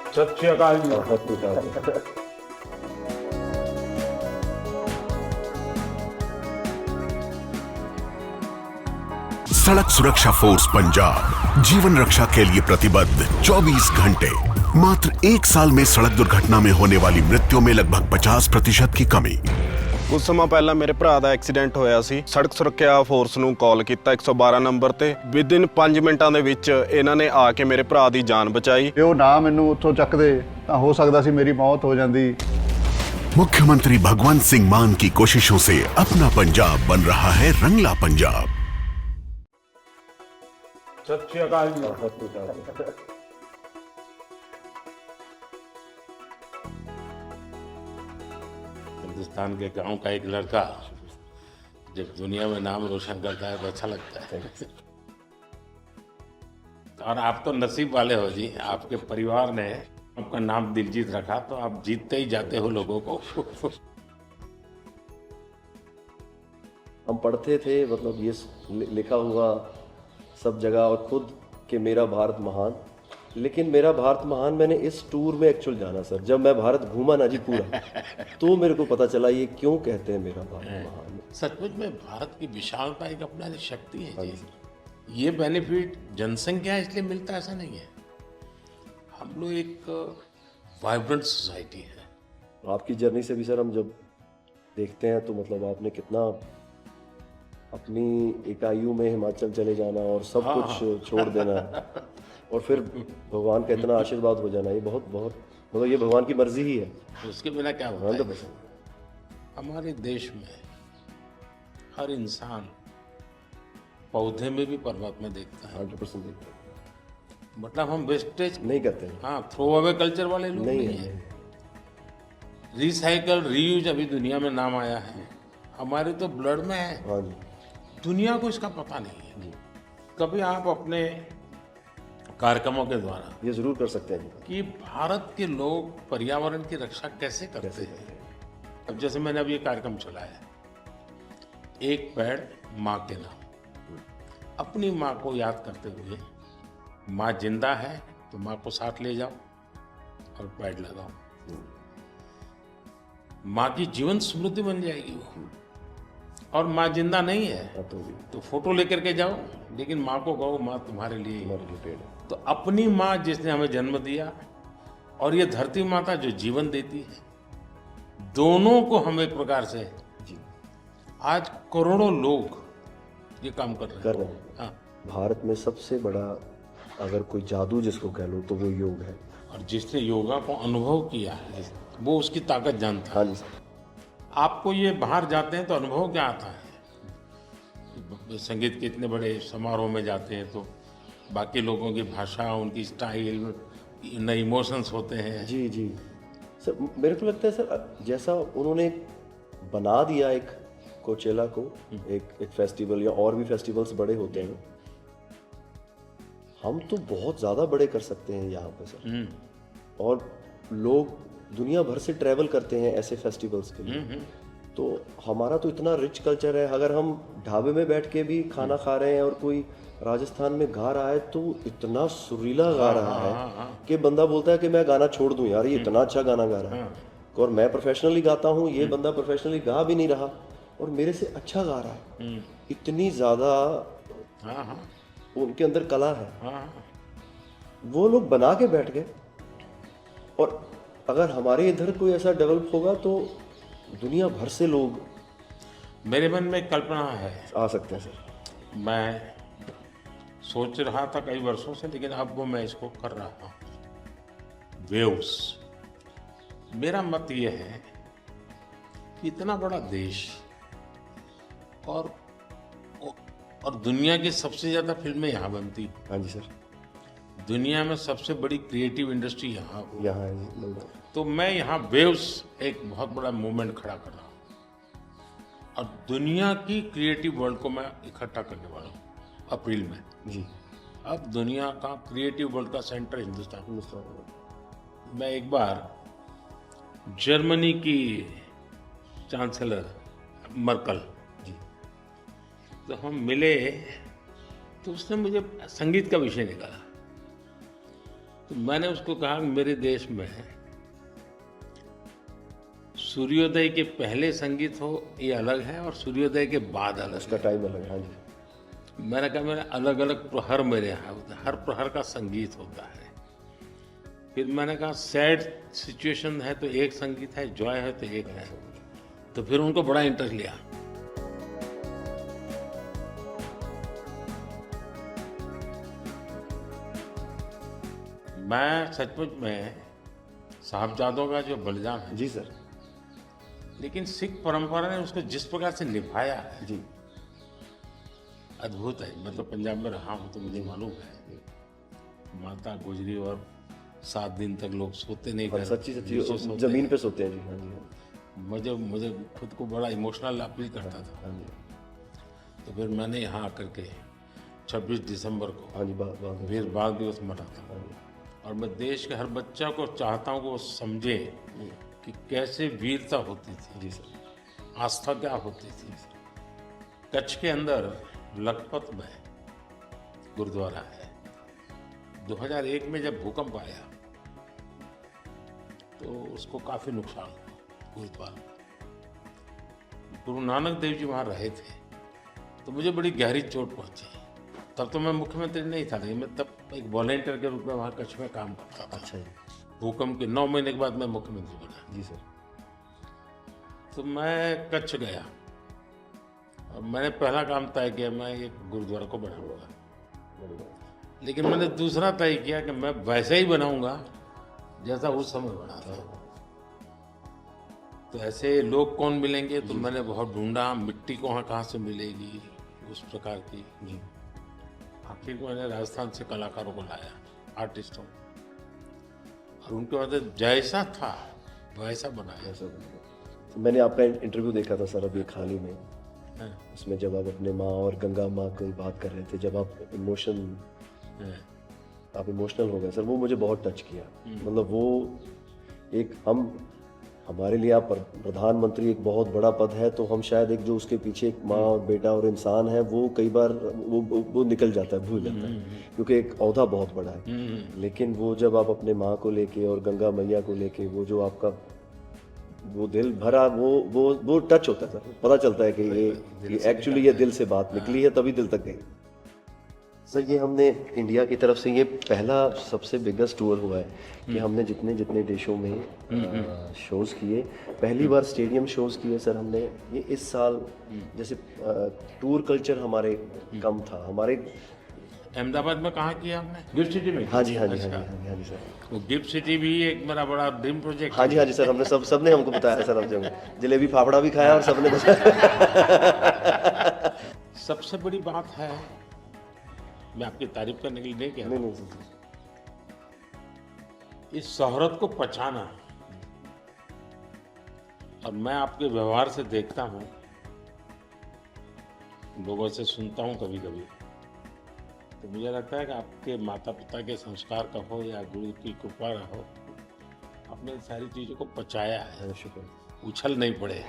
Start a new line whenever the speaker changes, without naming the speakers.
सत श्री अकाल जी।
सड़क सुरक्षा फोर्स पंजाब जीवन रक्षा के लिए प्रतिबद्ध 24 घंटे। मात्र 1 साल में सड़क दुर्घटना में होने वाली मृत्यु में लगभग 50% की कमी।
ਕੁਝ ਸਮਾਂ ਪਹਿਲਾਂ ਮੇਰੇ ਭਰਾ ਦਾ ਐਕਸੀਡੈਂਟ ਹੋਇਆ ਸੀ। ਸੜਕ ਸੁਰੱਖਿਆ ਫੋਰਸ ਨੂੰ ਕਾਲ ਕੀਤਾ 112 ਨੰਬਰ ਤੇ। ਵਿਦਿਨ 5 ਮਿੰਟਾਂ ਦੇ ਵਿੱਚ ਇਹਨਾਂ ਨੇ ਆ ਕੇ ਮੇਰੇ ਭਰਾ ਦੀ ਜਾਨ ਬਚਾਈ।
ਜੇ ਉਹ ਨਾ ਮੈਨੂੰ ਉੱਥੋਂ ਚੱਕਦੇ ਤਾਂ ਹੋ ਸਕਦਾ ਸੀ ਮੇਰੀ ਮੌਤ ਹੋ ਜਾਂਦੀ।
मुख्यमंत्री भगवंत सिंह मान की कोशिशों से अपना पंजाब बन रहा है रंगला पंजाब।
सत श्री अकाल जी।
हिंदुस्तान के गांव का एक लड़का जब दुनिया में नाम रोशन करता है तो अच्छा लगता है। और आप तो नसीब वाले हो जी, आपके परिवार ने आपका नाम दिलजीत रखा तो आप जीतते ही जाते हो लोगों को।
हम पढ़ते थे, मतलब ये लिखा हुआ सब जगह और खुद कि मेरा भारत महान। लेकिन मेरा भारत महान मैंने इस टूर में एक्चुअल जाना सर। जब मैं भारत घूमा ना जी पूरा तो मेरे को पता चला ये क्यों कहते हैं मेरा भारत महान।
सचमुच में भारत की विशालता एक अपना शक्ति है जी। ये बेनिफिट जनसंख्या इसलिए मिलता है ऐसा नहीं है। हम लोग एक वाइब्रेंट सोसाइटी है।
आपकी जर्नी से भी सर हम जब देखते हैं तो मतलब आपने कितना अपनी इकाइयों में हिमाचल चले जाना और सब कुछ छोड़ देना और फिर भगवान का इतना आशीर्वाद हो जाना, ये बहुत बहुत मतलब ये भगवान की मर्जी ही है।
उसके बिना क्या होता है? हमारे देश में हर इंसान पौधे में भी परमात्मा देखता है।
100% देखते हैं।
मतलब हम वेस्टेज
नहीं करते हैं।
हाँ, थ्रो अवे कल्चर वाले लोग नहीं है। रिसाइकल रीयूज अभी दुनिया में नाम आया है, हमारे तो ब्लड में है।
हाँ जी।
दुनिया को इसका पता नहीं है। कभी आप अपने कार्यक्रमों के द्वारा
ये जरूर कर सकते हैं जी।
कि भारत के लोग पर्यावरण की रक्षा कैसे करते हैं। अब जैसे मैंने अभी ये कार्यक्रम चलाया, एक पेड़ माँ के नाम, अपनी माँ को याद करते हुए, माँ जिंदा है तो माँ को साथ ले जाओ और पेड़ लगाओ। माँ की जीवन समृद्धि बन जाएगी वो। और माँ जिंदा नहीं है तो फोटो लेकर के जाओ, लेकिन माँ को कहो माँ तुम्हारे लिए
पेड़।
तो अपनी माँ जिसने हमें जन्म दिया और ये धरती माता जो जीवन देती है, दोनों को हम एक प्रकार से आज करोड़ों लोग ये काम कर रहे हैं। हाँ।
भारत में सबसे बड़ा अगर कोई जादू जिसको कह लो तो वो योग है।
और जिसने योगा को अनुभव किया है वो उसकी ताकत जानता है।
हाँ जी सर।
आपको ये बाहर जाते हैं तो अनुभव क्या आता है? संगीत के इतने बड़े समारोह में जाते हैं तो बाकी लोगों की भाषा, उनकी स्टाइल, नए इमोशंस होते हैं।
जी जी सर, मेरे को लगता है सर जैसा उन्होंने बना दिया एक कोचेला को एक फेस्टिवल या और भी फेस्टिवल्स बड़े होते हैं, हम तो बहुत ज़्यादा बड़े कर सकते हैं यहाँ पे सर। और लोग दुनिया भर से ट्रैवल करते हैं ऐसे फेस्टिवल्स के लिए। तो हमारा तो इतना रिच कल्चर है, अगर हम ढाबे में बैठ के भी खाना खा रहे हैं और कोई राजस्थान में गा रहा है तो इतना सुरीला गा रहा है कि बंदा बोलता है कि मैं गाना छोड़ दूं यार, ये इतना अच्छा गाना गा रहा है। और मैं प्रोफेशनली गाता हूँ, ये बंदा प्रोफेशनली गा भी नहीं रहा और मेरे से अच्छा गा रहा है। इतनी ज़्यादा उनके अंदर कला है। वो लोग बना के बैठ गए और अगर हमारे इधर कोई ऐसा डेवलप होगा तो दुनिया भर से लोग
मेरे मन में एक कल्पना है,
आ सकते हैं सर।
मैं सोच रहा था कई वर्षों से, लेकिन अब वो मैं इसको कर रहा हूँ। वेव्स। मेरा मत ये है कि इतना बड़ा देश और दुनिया की सबसे ज़्यादा फिल्में यहाँ बनती।
हाँ जी सर।
दुनिया में सबसे बड़ी क्रिएटिव इंडस्ट्री यहाँ
है जी।
तो मैं यहाँ वेव्स एक बहुत बड़ा मूवमेंट खड़ा कर रहा हूँ और दुनिया की क्रिएटिव वर्ल्ड को मैं इकट्ठा करने वाला हूँ अप्रैल में
जी।
अब दुनिया का क्रिएटिव वर्ल्ड का सेंटर हिंदुस्तान। मैं एक बार जर्मनी की चांसलर मर्कल जी, तो हम मिले तो उसने मुझे संगीत का विषय निकाला तो मैंने उसको कहा कि मेरे देश में सूर्योदय के पहले संगीत हो ये अलग है और सूर्योदय के बाद अलग
उसका
है।
टाइम अलग है। हाँ जी।
मैंने कहा मेरे अलग अलग प्रहर मेरे यहाँ होते हैं, हर प्रहर का संगीत होता है। फिर मैंने कहा सैड सिचुएशन है तो एक संगीत है, जॉय है तो एक है। तो फिर उनको बड़ा इंटरेस्ट लिया। मैं सचमुच में साहबजादों का जो बलिदान है,
जी सर।
लेकिन सिख परंपरा ने उसको जिस प्रकार से निभाया है
जी।
अद्भुत है। मैं तो पंजाब में रहा हूँ तो मुझे मालूम है, माता गुजरी और 7 दिन तक लोग सोते नहीं
और
थे,
सच्ची
नीचे
सच्ची
सोते
जमीन
हैं।
पे सोते हैं जी। हाँ जी।
मुझे खुद को बड़ा इमोशनल अपील करता था।
हाँ जी।
तो फिर मैंने यहाँ आकर के 26 दिसंबर को
हाँ जी। बात
वीर बाल दिवस मना था।
हाँ जी।
और मैं देश के हर बच्चा को चाहता हूँ कि वो समझे कि कैसे वीरता होती थी,
जी सर।
आस्था क्या होती थी। कच्छ के अंदर लखपत में गुरुद्वारा है। 2001 में जब भूकंप आया तो उसको काफी नुकसान हुआ गुरुद्वारा। गुरु नानक देव जी वहाँ रहे थे तो मुझे बड़ी गहरी चोट पहुंची। तब तो मैं मुख्यमंत्री नहीं था, लेकिन मैं तब एक वॉलेंटियर के रूप में वहाँ कच्छ में काम करता था।
अच्छा जी।
भूकंप के 9 महीने के बाद मैं मुख्यमंत्री बना।
जी सर।
तो मैं कच्छ गया और मैंने पहला काम तय किया, मैं एक गुरुद्वारा को बनाऊंगा। लेकिन मैंने दूसरा तय किया कि मैं वैसे ही बनाऊंगा जैसा उस समय बना था। तो ऐसे लोग कौन मिलेंगे, तो मैंने बहुत ढूंढा मिट्टी कहाँ से मिलेगी उस प्रकार की। आखिर मैंने राजस्थान से कलाकारों को लाया, आर्टिस्टों, और उनके बाद जैसा था वैसा बनाया।
तो मैंने आपका इंटरव्यू देखा था सर अभी हाल ही में।
हाँ।
उसमें जब आप अपने माँ और गंगा माँ की बात कर रहे थे, जब आप इमोशनल हो गए सर, वो मुझे बहुत टच किया। मतलब वो एक हमारे लिए आप प्रधानमंत्री एक बहुत बड़ा पद है, तो हम शायद एक जो उसके पीछे एक माँ और बेटा और इंसान है, वो कई बार वो निकल जाता है, भूल जाता है, क्योंकि एक औहदा बहुत बड़ा है। लेकिन वो जब आप अपने माँ को लेके और गंगा मैया को लेके, वो जो आपका वो दिल भरा, वो टच होता है सर। पता चलता है कि ये एक्चुअली ये दिल से बात निकली है, तभी दिल तक गई। सर ये हमने इंडिया की तरफ से ये पहला सबसे बिगेस्ट टूर हुआ है कि हमने जितने देशों में शोज़ किए, पहली बार स्टेडियम शोज़ किए सर हमने। ये इस साल जैसे टूर कल्चर हमारे कम था। हमारे
अहमदाबाद में कहाँ किया हमने? गिफ्ट सिटी में।
हाँ जी हाँ जी
अच्छा।
हाँ जी हाँ जी सर।
वो गिफ्ट सिटी भी एक मेरा बड़ा ड्रीम प्रोजेक्ट।
हाँ जी सर, हमने सबने हमको बताया सर। हम जब जलेबी फाफड़ा भी खाया और सबने बताया।
सबसे बड़ी बात है, मैं आपकी तारीफ करने के लिए नहीं कह रहा,
नहीं सर।
इस शोहरत को पहचाना। और मैं आपके व्यवहार से देखता हूँ, लोगों से सुनता हूँ कभी कभी, तो मुझे लगता है कि आपके माता पिता के संस्कार का हो या गुरु की कृपा का हो, आपने सारी चीज़ों को पचाया है,
शुक्र।
उछल नहीं पड़े।